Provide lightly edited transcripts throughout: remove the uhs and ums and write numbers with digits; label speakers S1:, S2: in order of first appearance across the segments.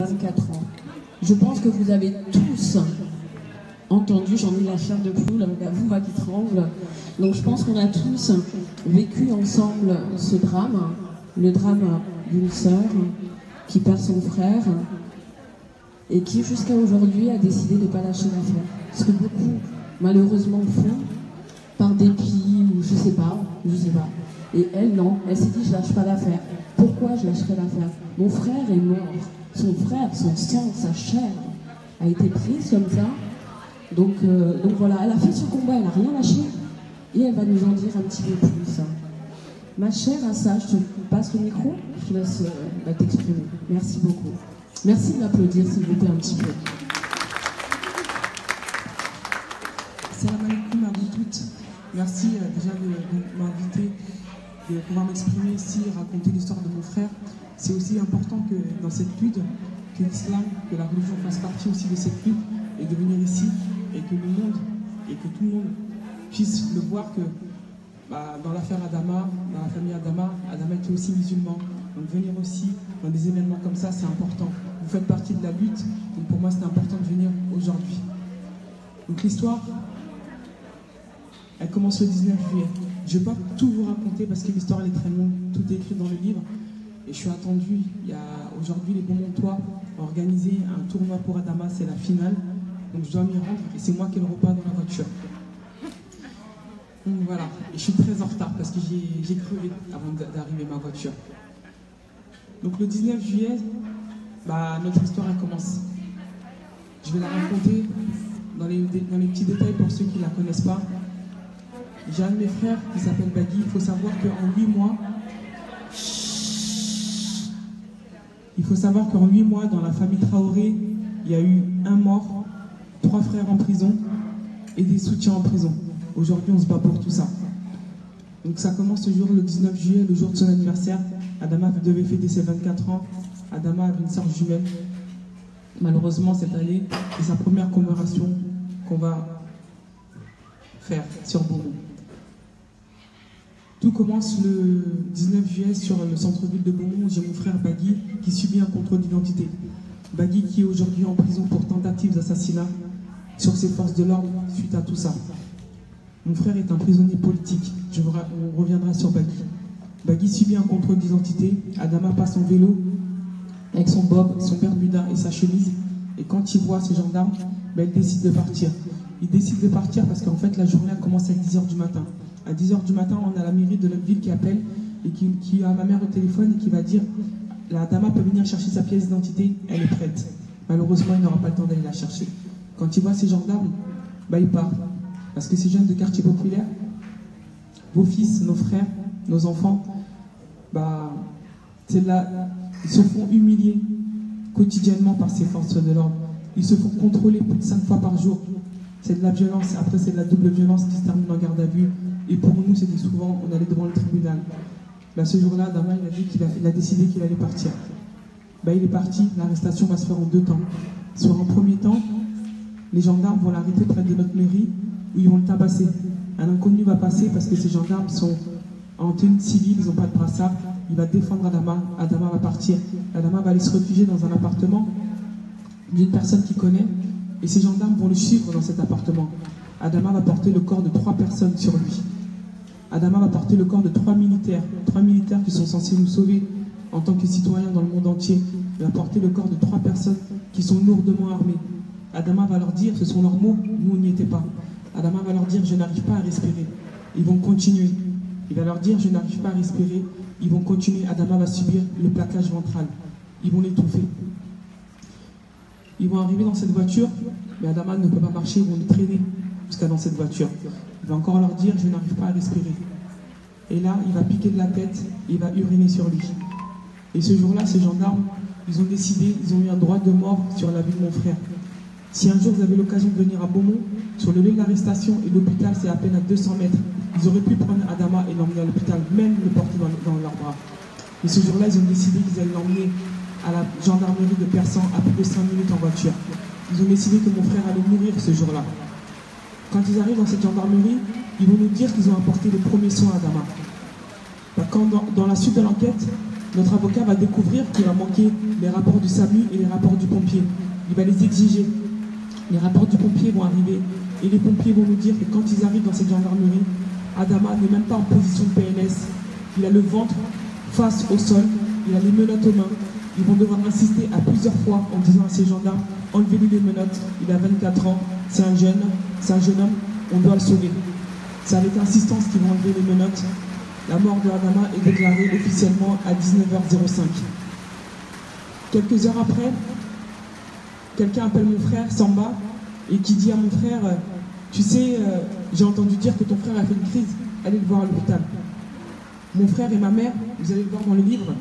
S1: 24 ans. Je pense que vous avez tous entendu, j'en ai la chair de poule avec la voix qui tremble. Donc je pense qu'on a tous vécu ensemble ce drame, le drame d'une sœur qui perd son frère et qui jusqu'à aujourd'hui a décidé de ne pas lâcher l'affaire. Ce que beaucoup malheureusement font par dépit ou je sais pas. Et elle non, elle s'est dit je lâche pas l'affaire. Pourquoi je lâcherais l'affaire? Mon frère est mort, son frère, son sang, sa chair a été prise comme ça. Donc voilà, elle a fait ce combat, elle n'a rien lâché et elle va nous en dire un petit peu plus. Ma chère Assa, je te passe le micro, je te laisse t'exprimer. Merci beaucoup. Merci de l'applaudir s'il vous plaît un petit peu.
S2: Salam alaikum à vous toutes. Merci déjà de m'inviter, de pouvoir m'exprimer ici, raconter l'histoire de mon frère. C'est aussi important que dans cette lutte, que l'islam, que la religion fasse partie aussi de cette lutte et de venir ici et que le monde et que tout le monde puisse le voir que dans l'affaire Adama, dans la famille Adama était aussi musulman. Donc venir aussi dans des événements comme ça, c'est important. Vous faites partie de la lutte, donc pour moi c'est important de venir aujourd'hui. Donc l'histoire, elle commence le 19 juillet. Je ne vais pas tout vous raconter parce que l'histoire elle est très longue, tout est écrit dans le livre. Et je suis attendu, il y a aujourd'hui les Beaumontois ont organisé un tournoi pour Adama, c'est la finale. Donc je dois m'y rendre et c'est moi qui ai le repas dans la voiture. Donc voilà, et je suis très en retard parce que j'ai crevé avant d'arriver à ma voiture. Donc le 19 juillet, notre histoire elle commence. Je vais la raconter dans les petits détails pour ceux qui ne la connaissent pas. J'ai un de mes frères qui s'appelle Bagui. Il faut savoir qu'en 8 mois, dans la famille Traoré, il y a eu un mort, 3 frères en prison et des soutiens en prison. Aujourd'hui, on se bat pour tout ça. Donc ça commence ce jour, le 19 juillet, le jour de son anniversaire. Adama devait fêter ses 24 ans. Adama avait une sœur jumelle. Malheureusement, cette année, c'est sa première commémoration qu'on va faire sur Beaumont. Tout commence le 19 juillet sur le centre-ville de Beaumont où j'ai mon frère Bagui qui subit un contrôle d'identité. Bagui qui est aujourd'hui en prison pour tentative d'assassinat sur ses forces de l'ordre suite à tout ça. Mon frère est un prisonnier politique. On reviendra sur Bagui. Bagui subit un contrôle d'identité. Adama passe en vélo avec son bob, son bermuda et sa chemise. Et quand il voit ces gendarmes, il décide de partir. Il décide de partir parce qu'en fait la journée commence à 10h du matin. À 10h du matin, on a la mairie de notre ville qui appelle et qui a ma mère au téléphone et qui va dire la Adama peut venir chercher sa pièce d'identité, elle est prête. Malheureusement, il n'aura pas le temps d'aller la chercher. Quand il voit ces gendarmes, il part. Parce que ces jeunes de quartier populaire, vos fils, nos frères, nos enfants, ils se font humilier quotidiennement par ces forces de l'ordre. Ils se font contrôler plus de 5 fois par jour. C'est de la violence, après c'est de la double violence qui se termine en garde à vue. Et pour nous, c'était souvent, on allait devant le tribunal. Ce jour-là, Adama, il a décidé qu'il allait partir. Il est parti, l'arrestation va se faire en 2 temps. Sur un premier temps, les gendarmes vont l'arrêter près de notre mairie, où ils vont le tabasser. Un inconnu va passer parce que ces gendarmes sont en tenue civile, ils n'ont pas de brassard. Il va défendre Adama, Adama va partir. Adama va aller se réfugier dans un appartement d'une personne qu'il connaît, et ces gendarmes vont le suivre dans cet appartement. Adama va porter le corps de 3 personnes sur lui. Adama va porter le corps de 3 militaires qui sont censés nous sauver en tant que citoyens dans le monde entier. Il va porter le corps de 3 personnes qui sont lourdement armées. Adama va leur dire, ce sont leurs mots, nous on n'y était pas. Adama va leur dire, je n'arrive pas à respirer. Ils vont continuer. Il va leur dire, je n'arrive pas à respirer. Ils vont continuer. Adama va subir le plaquage ventral. Ils vont l'étouffer. Ils vont arriver dans cette voiture, mais Adama ne peut pas marcher, ils vont le traîner jusqu'à dans cette voiture. Il va encore leur dire, je n'arrive pas à respirer. Et là, il va piquer de la tête, et il va uriner sur lui. Et ce jour-là, ces gendarmes, ils ont décidé, ils ont eu un droit de mort sur la vie de mon frère. Si un jour vous avez l'occasion de venir à Beaumont, sur le lieu de l'arrestation et l'hôpital, c'est à peine à 200 mètres. Ils auraient pu prendre Adama et l'emmener à l'hôpital, même le porter dans leurs bras. Mais ce jour-là, ils ont décidé qu'ils allaient l'emmener à la gendarmerie de Persan à plus de 5 minutes en voiture. Ils ont décidé que mon frère allait mourir ce jour-là. Quand ils arrivent dans cette gendarmerie, ils vont nous dire qu'ils ont apporté les premiers soins à Adama. Quand dans la suite de l'enquête, Notre avocat va découvrir qu'il va manquer les rapports du SAMU et les rapports du pompier. Il va les exiger. Les rapports du pompier vont arriver et les pompiers vont nous dire que quand ils arrivent dans cette gendarmerie, Adama n'est même pas en position de PLS. Il a le ventre face au sol, il a les menottes aux mains. Ils vont devoir insister à plusieurs fois en disant à ces gendarmes, enlevez-lui les menottes, il a 24 ans, c'est un jeune homme, on doit le sauver. C'est avec insistance qu'ils vont enlever les menottes. La mort de Adama est déclarée officiellement à 19h05. Quelques heures après, quelqu'un appelle mon frère, Samba, et qui dit à mon frère, tu sais, j'ai entendu dire que ton frère a fait une crise, allez le voir à l'hôpital. Mon frère et ma mère, vous allez le voir dans le livre,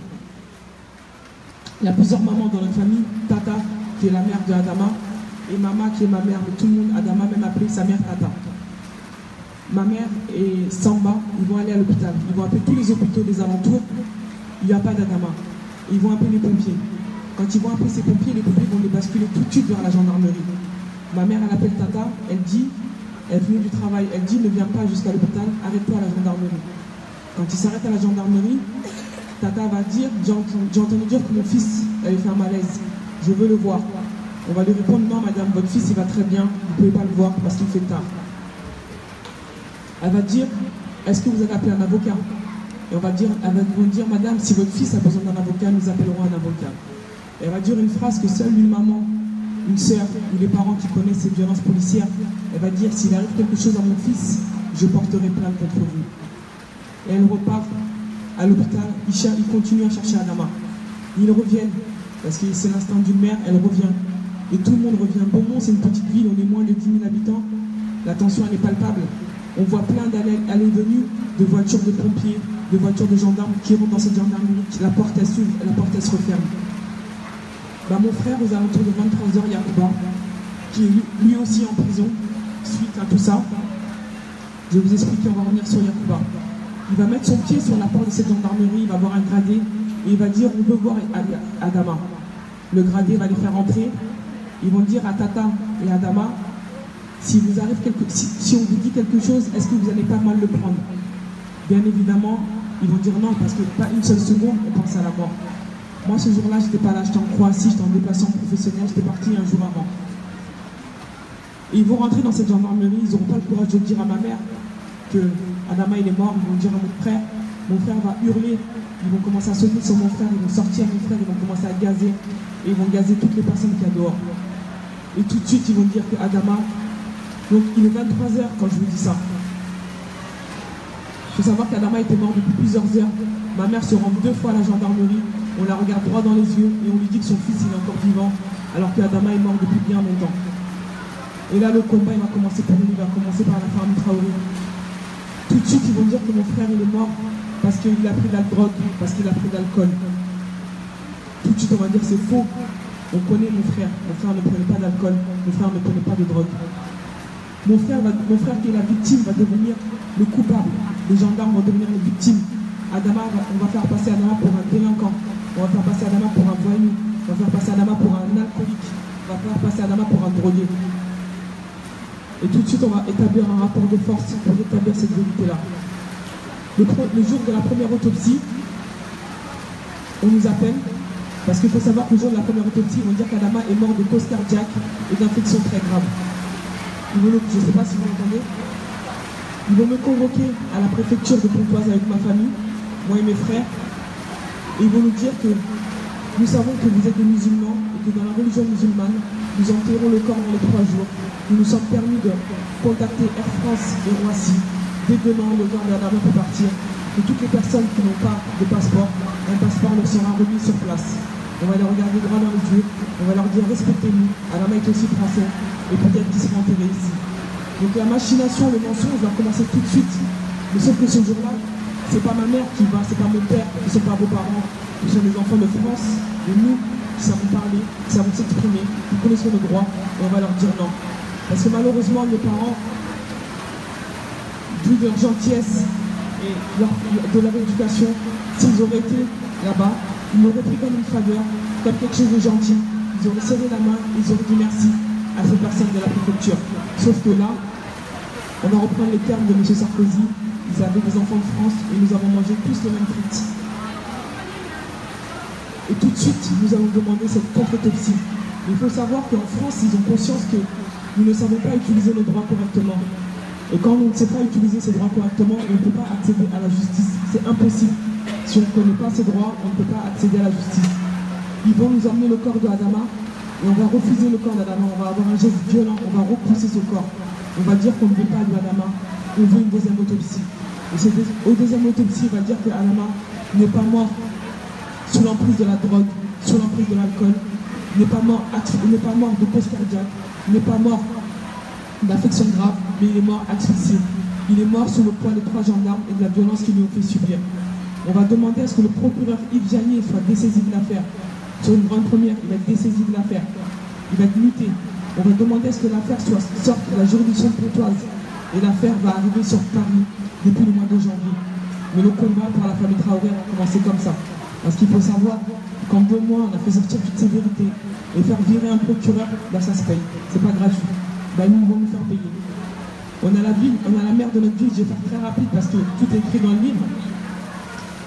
S2: il y a plusieurs mamans dans notre famille, Tata, qui est la mère de Adama, et Mama, qui est ma mère, mais tout le monde, Adama même appelé sa mère Tata. Ma mère et Samba, ils vont aller à l'hôpital. Ils vont appeler tous les hôpitaux des alentours. Il n'y a pas d'Adama. Ils vont appeler les pompiers. Quand ils vont appeler ces pompiers, les pompiers vont les basculer tout de suite vers la gendarmerie. Ma mère, elle appelle Tata, elle dit, elle venait du travail, elle dit, ne viens pas jusqu'à l'hôpital, arrête-toi à la gendarmerie. Quand il s'arrête à la gendarmerie, Tata va dire, j'ai entendu dire que mon fils avait fait un malaise. Je veux le voir. On va lui répondre, non madame, votre fils il va très bien, vous ne pouvez pas le voir parce qu'il fait tard. Elle va dire, est-ce que vous avez appelé un avocat? Et elle va nous dire, madame, si votre fils a besoin d'un avocat, nous appellerons un avocat. Et elle va dire une phrase que seule une maman, une sœur ou les parents qui connaissent ces violences policières, elle va dire, s'il arrive quelque chose à mon fils, je porterai plainte contre vous. Et elle repart à l'hôpital, ils continuent à chercher Adama. Ils reviennent, parce que c'est l'instinct d'une mère, elle revient. Et tout le monde revient. Beaumont, c'est une petite ville, on est moins de 10 000 habitants. La tension, elle est palpable. On voit plein d'allées et venues de voitures de pompiers, de voitures de gendarmes qui rentrent dans cette gendarmerie. La porte, elle s'ouvre, la porte, elle se referme. Mon frère, aux alentours de 23h, Yacouba, qui est lui aussi en prison, suite à tout ça. Je vais vous expliquer, on va revenir sur Yacouba. Il va mettre son pied sur la porte de cette gendarmerie, il va voir un gradé, et il va dire, on veut voir Adama. Le gradé va les faire entrer. Ils vont dire à Tata et Adama, si on vous dit quelque chose, est-ce que vous n'allez pas mal le prendre? Bien évidemment, ils vont dire non, parce que pas une seule seconde, on pense à la mort. Moi, ce jour-là, je n'étais pas là, j'étais en Croatie, j'étais en déplacement professionnel, j'étais parti un jour avant. Et ils vont rentrer dans cette gendarmerie, ils n'auront pas le courage de dire à ma mère que Adama il est mort, ils vont dire à mon frère va hurler, ils vont commencer à sonner sur mon frère, ils vont sortir mon frère, ils vont commencer à gazer, et ils vont gazer toutes les personnes qu'il y a dehors. Et tout de suite, ils vont dire que Adama, donc il est 23h quand je vous dis ça. Il faut savoir qu'Adama était mort depuis plusieurs heures. Ma mère se rend 2 fois à la gendarmerie, on la regarde droit dans les yeux et on lui dit que son fils il est encore vivant, alors qu'Adama est mort depuis bien longtemps. Et là, le combat il va commencer pour nous, il va commencer par la famille Traoré. Tout de suite, ils vont dire que mon frère il est mort parce qu'il a pris de la drogue, parce qu'il a pris de l'alcool. Tout de suite, on va dire c'est faux. On connaît mon frère ne prenait pas d'alcool, mon frère ne prenait pas de drogue. Mon frère qui est la victime va devenir le coupable. Les gendarmes vont devenir les victimes. Adama, on va faire passer Adama pour un délinquant. On va faire passer Adama pour un voyou. On va faire passer Adama pour un alcoolique. On va faire passer Adama pour un drogué. Et tout de suite, on va établir un rapport de force pour établir cette vérité-là. Le jour de la première autopsie, on nous appelle, parce qu'il faut savoir que le jour de la première autopsie, ils vont dire qu'Adama est mort de cause cardiaque et d'infection très grave. Je ne sais pas si vous l'entendez. Ils vont me convoquer à la préfecture de Pontoise avec ma famille, moi et mes frères, et ils vont nous dire que nous savons que vous êtes des musulmans et que dans la religion musulmane, nous enterrons le corps dans les 3 jours. Nous nous sommes permis de contacter Air France et Roissy. Dès demain, le corps d'Adama peut partir. Et toutes les personnes qui n'ont pas de passeport, un passeport leur sera remis sur place. On va les regarder droit dans les yeux, on va leur dire respectez-nous, Adama est aussi français, et peut-être qu'ils seront enterrés ici. Donc la machination, le mensonge va commencer tout de suite. Mais sauf que ce jour-là, c'est pas ma mère qui va, c'est pas mon père, ce sont pas vos parents, ce sont les enfants de France, de nous, qui savons parler, qui savons s'exprimer, qui connaissent nos droits, et on va leur dire non. Parce que malheureusement, les parents, vu de leur gentillesse et de leur éducation, s'ils auraient été là-bas, ils m'auraient pris comme une faveur, comme quelque chose de gentil. Ils auraient serré la main, ils auraient dit merci à ces personnes de la préfecture. Sauf que là, on va reprendre les termes de M. Sarkozy, ils avaient des enfants de France et nous avons mangé tous les mêmes frites. Et tout de suite, nous allons demander cette contre-autopsie. Il faut savoir qu'en France, ils ont conscience que nous ne savons pas utiliser nos droits correctement. Et quand on ne sait pas utiliser ses droits correctement, on ne peut pas accéder à la justice. C'est impossible. Si on ne connaît pas ses droits, on ne peut pas accéder à la justice. Ils vont nous emmener le corps de Adama et on va refuser le corps d'Adama. On va avoir un geste violent, on va repousser ce corps. On va dire qu'on ne veut pas de Adama, on veut une deuxième autopsie. Et au deuxième autopsie, on va dire que Adama n'est pas mort sous l'emprise de la drogue, sous l'emprise de l'alcool, n'est pas mort de cause cardiaque, n'est pas mort d'affection grave, mais il est mort asphyxié. Il est mort sous le poids des 3 gendarmes et de la violence qu'ils lui ont fait subir. On va demander à ce que le procureur Yves Janier soit dessaisi de l'affaire. Sur une grande première, il va être dessaisi de l'affaire. Il va être muté. On va demander à ce que l'affaire sorte de la juridiction pontoise. Et l'affaire va arriver sur Paris depuis le mois de janvier. Mais le combat pour la famille Traoré a commencé comme ça. Parce qu'il faut savoir qu'en 2 mois, on a fait sortir toutes ces vérités. Et faire virer un procureur, bah, ça se paye. C'est pas gratuit. Bah, nous vont nous faire payer. On a la mère de notre ville, je vais faire très rapide parce que tout est écrit dans le livre.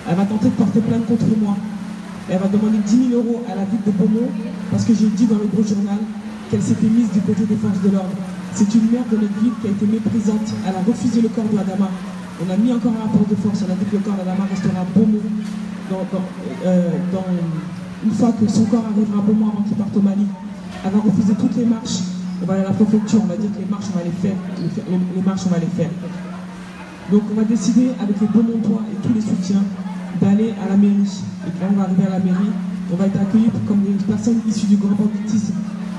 S2: Elle va tenter de porter plainte contre moi. Elle va demander 10 000 € à la ville de Beaumont parce que j'ai dit dans le gros journal qu'elle s'était mise du côté des forces de l'ordre. C'est une mère de notre ville qui a été méprisante. Elle a refusé le corps de Adama. On a mis encore un rapport de force. On a dit que le corps d'Adama restera à Beaumont une fois que son corps arrivera à Beaumont avant qu'il parte au Mali. Elle va refuser toutes les marches. On va aller à la préfecture, on va dire que les marches, on va les faire. Les marches, on va les faire. Donc on va décider avec les Beaumontois et tous les soutiens d'aller à la mairie. Et quand on va arriver à la mairie, on va être accueillis comme des personnes issues du grand banditisme,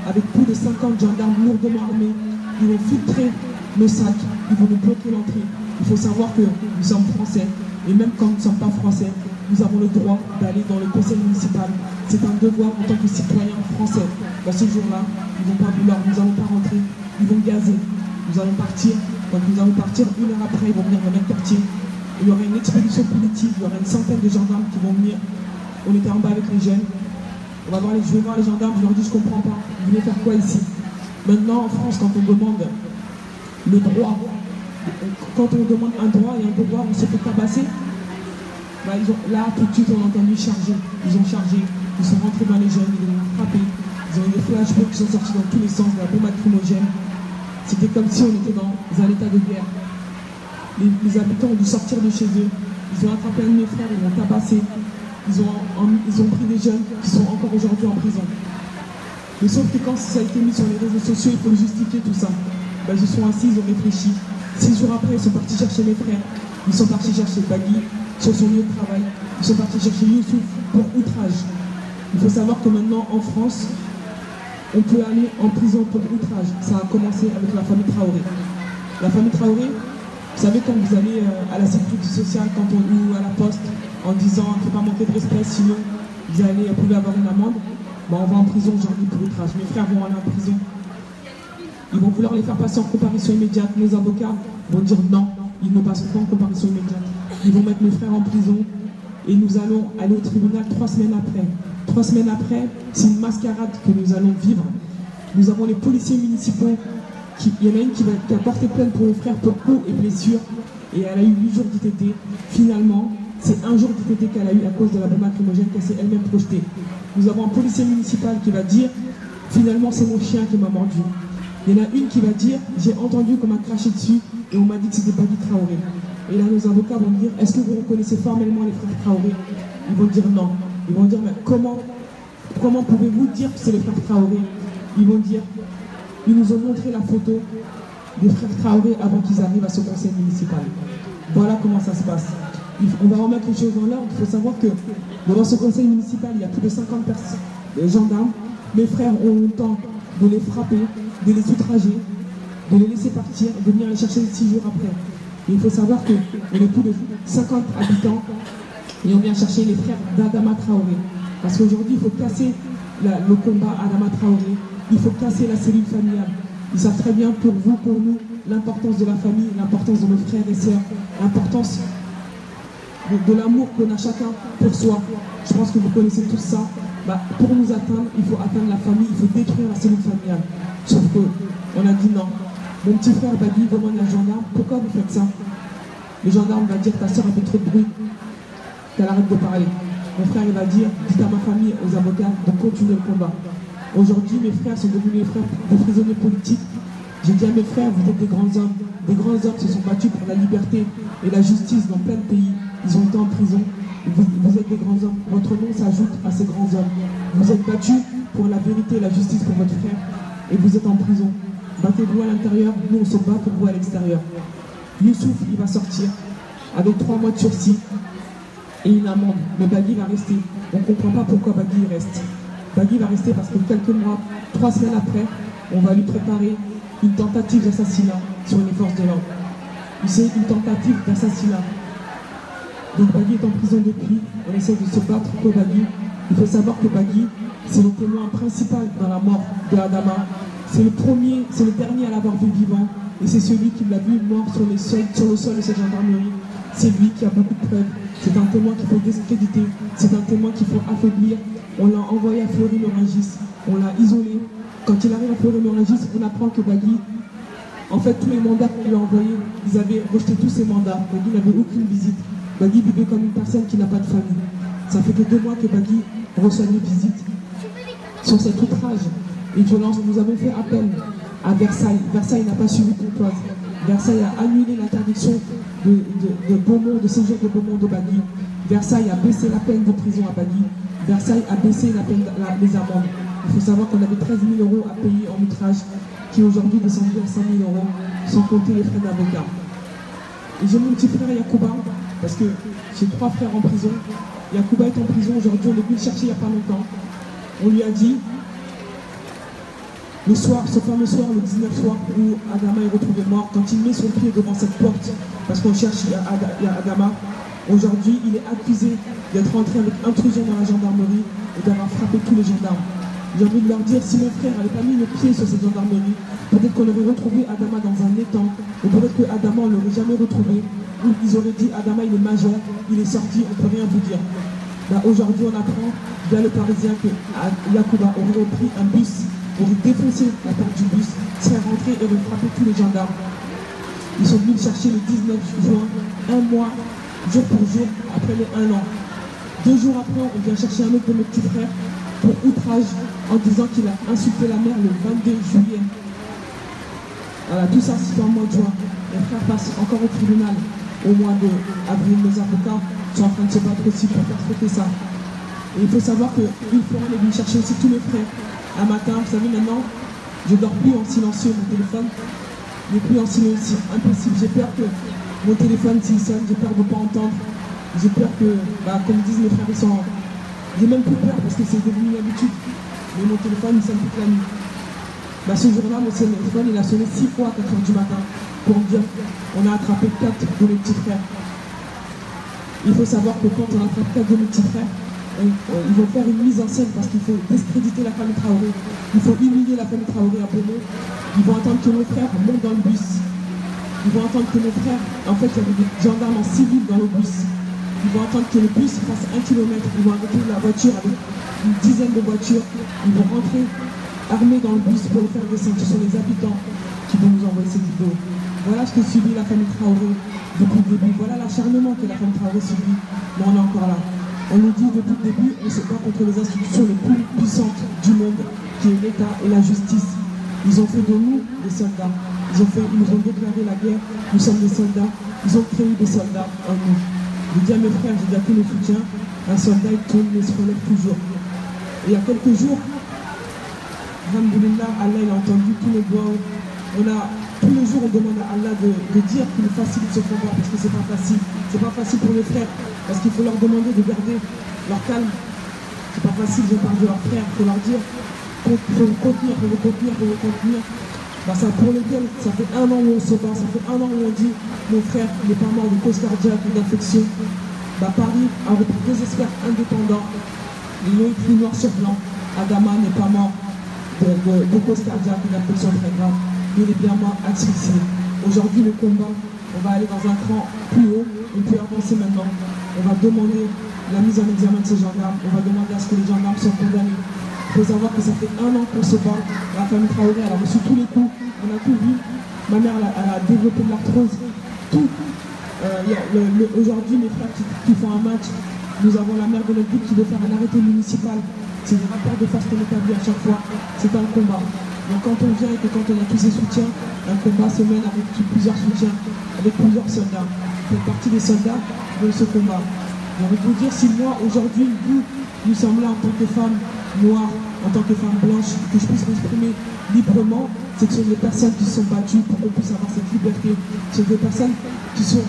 S2: avec plus de 50 gendarmes lourdement armés. Ils vont filtrer nos sacs, ils vont nous bloquer l'entrée. Il faut savoir que nous sommes français, et même quand nous ne sommes pas français, nous avons le droit d'aller dans le conseil municipal. C'est un devoir en tant que citoyen français. Bah, ce jour-là, ils ne vont pas vouloir, nous n'allons pas rentrer, ils vont gazer. Nous allons partir, quand nous allons partir, 1 heure après, ils vont venir dans notre quartier. Il y aura une expédition politique, il y aura une centaine de gendarmes qui vont venir. On était en bas avec les jeunes. Je vais voir les gendarmes, je leur dis je comprends pas, vous venez faire quoi ici? Maintenant en France, quand on demande le droit, quand on demande un droit et un devoir, on se fait tabasser. Bah, là tout de suite on a entendu charger. Ils ont chargé, ils sont rentrés dans les jeunes, ils ont frappé, ils ont eu des flashballs qui sont sortis dans tous les sens, de la bombe lacrymogène. C'était comme si on était dans un état de guerre. Les habitants ont dû sortir de chez eux. Ils ont attrapé un de mes frères, ils l'ont tabassé. Ils ont pris des jeunes qui sont encore aujourd'hui en prison. Mais sauf que quand ça a été mis sur les réseaux sociaux, il faut justifier tout ça. Ben, ils se sont assis, ils ont réfléchi. 6 jours après, ils sont partis chercher mes frères. Ils sont partis chercher Bagui sur son lieu de travail. Ils sont partis chercher Youssouf pour outrage. Il faut savoir que maintenant, en France, on peut aller en prison pour outrage. Ça a commencé avec la famille Traoré. La famille Traoré, vous savez, quand vous allez à la sécurité sociale ou à la poste en disant qu'il ne faut pas manquer de respect, sinon vous pouvez avoir une amende, ben, on va en prison aujourd'hui pour outrage. Mes frères vont aller en prison. Ils vont vouloir les faire passer en comparution immédiate. Nos avocats vont dire non, ils ne passeront pas en comparution immédiate. Ils vont mettre mes frères en prison et nous allons aller au tribunal 3 semaines après. 3 semaines après, c'est une mascarade que nous allons vivre. Nous avons les policiers municipaux. Il y en a une qui a porté plainte pour mon frère pour coups et blessures et elle a eu 8 jours d'ITT. Finalement, c'est 1 jour d'ITT qu'elle a eu à cause de la bombe lacrymogène qu'elle s'est elle-même projetée. Nous avons un policier municipal qui va dire finalement c'est mon chien qui m'a mordu. Il y en a une qui va dire j'ai entendu qu'on m'a craché dessus et on m'a dit que c'était Bagui Traoré. Et là nos avocats vont dire est-ce que vous reconnaissez formellement les frères Traoré? Ils vont dire non. Ils vont dire mais comment pouvez-vous dire que c'est les frères Traoré? Ils vont dire ils nous ont montré la photo des frères Traoré avant qu'ils arrivent à ce conseil municipal. Voilà comment ça se passe. On va remettre les choses dans l'ordre. Il faut savoir que devant ce conseil municipal, il y a plus de 50 personnes, des gendarmes. Mes frères ont le temps de les frapper, de les outrager, de les laisser partir, de venir les chercher 6 jours après. Et il faut savoir qu'on est plus de 50 habitants et on vient chercher les frères d'Adama Traoré. Parce qu'aujourd'hui, il faut casser le combat Adama Traoré. Il faut casser la cellule familiale. Ils savent très bien pour vous, pour nous, l'importance de la famille, l'importance de nos frères et sœurs, l'importance de l'amour qu'on a chacun pour soi. Je pense que vous connaissez tout ça. Bah, pour nous atteindre, il faut atteindre la famille, il faut détruire la cellule familiale. Sauf qu'on a dit non. Mon petit frère Bagui demande à la gendarme, pourquoi vous faites ça? Le gendarme va dire, ta soeur a fait trop de bruit, qu'elle arrête de parler. mon frère il va dire, dites à ma famille, aux avocats, de continuer le combat. Aujourd'hui, mes frères sont devenus les frères des prisonniers politiques. J'ai dit à mes frères, vous êtes des grands hommes. Des grands hommes se sont battus pour la liberté et la justice dans plein de pays. Ils ont été en prison. Vous êtes des grands hommes. Votre nom s'ajoute à ces grands hommes. Vous êtes battus pour la vérité et la justice pour votre frère et vous êtes en prison. Battez-vous à l'intérieur, nous on se bat pour vous à l'extérieur. Youssouf, il va sortir avec 3 mois de sursis et une amende. Mais Bagui va rester. On ne comprend pas pourquoi Bagui reste. Bagui va rester parce que quelques mois, 3 semaines après, on va lui préparer une tentative d'assassinat sur les forces de l'ordre. C'est une tentative d'assassinat. Donc Bagui est en prison depuis, on essaie de se battre pour Bagui. Il faut savoir que Bagui, c'est le témoin principal dans la mort de Adama. C'est le premier, c'est le dernier à l'avoir vu vivant. Et c'est celui qui l'a vu mort sur le sol de cette gendarmerie. C'est lui qui a beaucoup de preuves. C'est un témoin qu'il faut discréditer. C'est un témoin qu'il faut affaiblir. On l'a envoyé à Fleury-Mérogis. On l'a isolé. Quand il arrive à Fleury-Mérogis, on apprend que Bagui, en fait, tous les mandats qu'on lui a envoyés, ils avaient rejeté tous ces mandats. Bagui n'avait aucune visite. Bagui vivait comme une personne qui n'a pas de famille. Ça fait que 2 mois que Bagui reçoit une visite. Sur cet outrage et violence, nous avons fait appel à Versailles. Versailles n'a pas suivi Pontoise. Versailles a annulé l'interdiction de séjour de Beaumont de Bagui. Versailles a baissé la peine de prison à Bagui. Versailles a baissé la peine, les amendes. Il faut savoir qu'on avait 13 000 € à payer en outrage, qui est aujourd'hui descendu à 5 000 €, sans compter les frais d'avocat. Et j'ai mon petit frère Yacouba, parce que j'ai 3 frères en prison. Yacouba est en prison aujourd'hui, on est venu le chercher il n'y a pas longtemps. On lui a dit, le soir, ce fameux soir, le 19 soir, où Adama est retrouvé mort, quand il met son pied devant cette porte, parce qu'on cherche Adama, aujourd'hui, il est accusé d'être entré avec intrusion dans la gendarmerie et d'avoir frappé tous les gendarmes. J'ai envie de leur dire, si mon frère n'avait pas mis le pied sur cette gendarmerie, peut-être qu'on aurait retrouvé Adama dans un étang, ou peut-être que Adama, on ne l'aurait jamais retrouvé, ou ils auraient dit, Adama, il est majeur, il est sorti, on ne peut rien vous dire. Aujourd'hui, on apprend via le Parisien que Yacouba aurait pris un bus, aurait défoncé la porte du bus, serait rentré et aurait frappé tous les gendarmes. Ils sont venus le chercher le 19 juin, 1 mois, jour pour jour, après les 1 an. 2 jours après, on vient chercher un autre de mes petits frères pour outrage en disant qu'il a insulté la mère le 22 juillet. Voilà, tout ça, c'est en mois de juin. Les frères passent encore au tribunal au mois d'avril. Nos avocats sont en train de se battre aussi pour faire traiter ça. Et il faut savoir qu'une fois, on est venu chercher aussi tous mes frères. Un matin, vous savez, maintenant, je dors plus en silencieux, mon téléphone n'est plus en silencieux. Impossible. J'ai peur que mon téléphone, s'il sonne, j'ai peur de ne pas entendre. J'ai peur que, comme disent mes frères, ils sont... J'ai même plus peur parce que c'est devenu une habitude. Mais mon téléphone, il sonne toute la nuit. Ce jour-là, mon téléphone, il a sonné 6 fois à 4 h du matin pour me dire on a attrapé 4 de mes petits frères. Il faut savoir que quand on attrape 4 de mes petits frères, ils vont faire une mise en scène parce qu'il faut discréditer la famille Traoré. Il faut humilier la famille Traoré à Beaumont. Ils vont attendre que mon frère monte dans le bus. Ils vont attendre que mon frère, en fait, il y avait des gendarmes en civil dans le bus. Ils vont attendre que le bus fasse 1 km. Ils vont arrêter la voiture avec une dizaine de voitures. Ils vont rentrer armés dans le bus pour le faire descendre. Ce sont les habitants qui vont nous envoyer ces vidéos. Voilà ce que subit la famille Traoré depuis le début. Voilà l'acharnement que la famille Traoré subit. Mais on est encore là. On nous dit depuis le début, on se bat contre les institutions les plus puissantes du monde, qui est l'État et la justice. Ils ont fait de nous des soldats. Ils nous ont déclaré la guerre. Nous sommes des soldats. Ils ont créé des soldats en nous. Je dis à mes frères, je dis à tous mes soutiens, un soldat il tourne mais se relève toujours. Et il y a quelques jours, alhamdoulilah, Allah il a entendu tous nos doigts. Tous les jours on demande à Allah de dire qu'il nous facilite ce combat parce que c'est pas facile. C'est pas facile pour les frères parce qu'il faut leur demander de garder leur calme. C'est pas facile, je parle de leurs frères, il faut leur dire faut vous contenir, faut vous contenir, faut vous contenir. Ça, pour lesquels ça fait 1 an où on se bat, ça fait 1 an où on dit mon frère n'est pas mort de cause cardiaque ou d'infection. Paris a repris 2 experts indépendants. Ils l'ont écrit noir sur blanc. Adama n'est pas mort de cause cardiaque ou d'infection très grave. Il est bien mort asphyxié. Aujourd'hui, le combat, on va aller dans un cran plus haut, on peut avancer maintenant. On va demander la mise en examen de ces gendarmes. On va demander à ce que les gendarmes soient condamnés. Il faut savoir que ça fait 1 an qu'on se bat. La famille Traoré, elle a reçu tous les coups. On a tout vu. Ma mère, elle a développé de l'arthrose. Tout. Aujourd'hui, mes frères qui font un match, Nous avons la maire de notre ville qui veut faire un arrêté municipal. C'est des rapports de force qu'on établit à chaque fois. C'est un combat. Donc quand on vient et que quand on a tous ces soutiens, un combat se mène avec plusieurs soutiens, avec plusieurs soldats. Vous faites partie des soldats de ce combat. J'ai envie de vous dire, si moi, aujourd'hui, nous sommes là en tant que femmes noires, en tant que femmes blanches, que je puisse m'exprimer librement, c'est que ce sont des personnes qui se sont battues pour qu'on puisse avoir cette liberté. Ce sont des personnes qui sont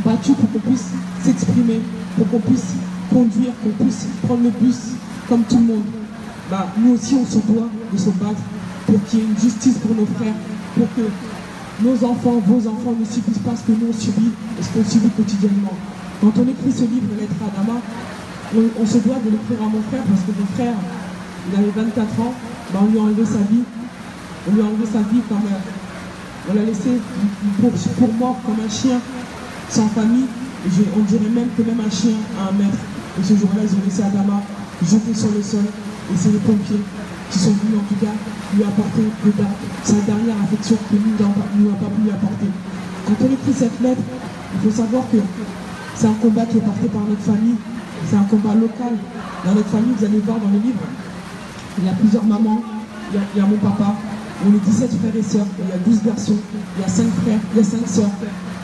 S2: battues pour qu'on puisse s'exprimer, pour qu'on puisse conduire, qu'on puisse prendre le bus comme tout le monde. Nous aussi, on se doit de se battre pour qu'il y ait une justice pour nos frères, pour que nos enfants, vos enfants ne subissent pas ce que nous on subit et ce qu'on subit quotidiennement. Quand on écrit ce livre, Lettre à Adama, on se doit de l'écrire à mon frère parce que mon frère, il avait 24 ans, on lui a enlevé sa vie. On lui a enlevé sa vie comme on l'a laissé pour mort comme un chien sans famille. On dirait même que même un chien a un maître. Et ce jour-là, ils ont laissé Adama jeté sur le sol. Et c'est les pompiers qui sont venus en tout cas lui apporter sa dernière affection que nous n'avons pas pu lui apporter. Quand on écrit cette lettre, il faut savoir que c'est un combat qui est porté par notre famille. C'est un combat local. Dans notre famille, vous allez voir dans le livre, il y a plusieurs mamans, il y a mon papa, on est 17 frères et sœurs, il y a 12 garçons, il y a 5 frères, il y a 5 sœurs.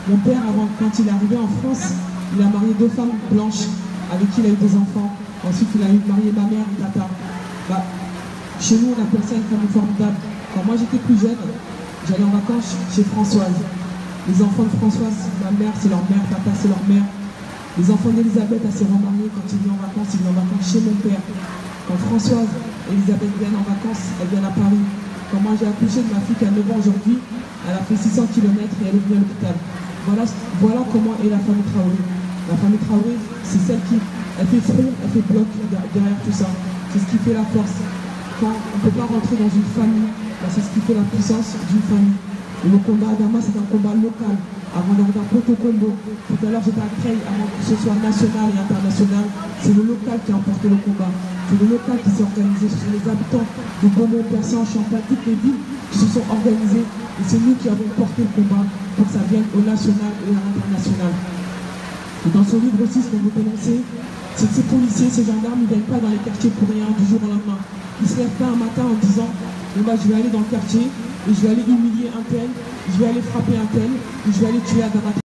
S2: Mon père, quand il est arrivé en France, il a marié 2 femmes blanches avec qui il a eu des enfants. Ensuite, il a marié ma mère et tata. Chez nous, on appelle ça une famille formidable. Quand moi j'étais plus jeune, j'allais en vacances chez Françoise. Les enfants de Françoise, ma mère, c'est leur mère, papa, c'est leur mère. Les enfants d'Elisabeth, elle s'est remariée quand ils viennent en vacances, ils viennent en vacances chez mon père. Quand Françoise et Elisabeth viennent en vacances, elles viennent à Paris. Quand moi j'ai accouché de ma fille qui a 9 ans aujourd'hui, elle a fait 600 km et elle est venue à l'hôpital. Voilà comment est la famille Traoré. La famille Traoré, c'est celle qui fait front, elle fait bloc derrière tout ça. C'est ce qui fait la force. Quand on ne peut pas rentrer dans une famille, c'est ce qui fait la puissance d'une famille. Et le combat Adama, c'est un combat local. Avant d'arriver à Poto-Combo, tout à l'heure j'étais à Creil, avant que ce soit national et international, c'est le local qui a emporté le combat. C'est le local qui s'est organisé. Ce sont les habitants de Beaumont, Persan, Champagne, toutes les villes qui se sont organisés. Et c'est nous qui avons porté le combat pour que ça vienne au national et à l'international. Et dans son livre aussi, ce qu'on veut dénoncer, c'est que ces policiers, ces gendarmes, ils ne viennent pas dans les quartiers pour rien du jour au lendemain. Ils ne se lèvent pas un matin en disant je vais aller dans le quartier et je vais aller humilier un tel, je vais aller frapper un tel, et je vais aller tuer à Adama.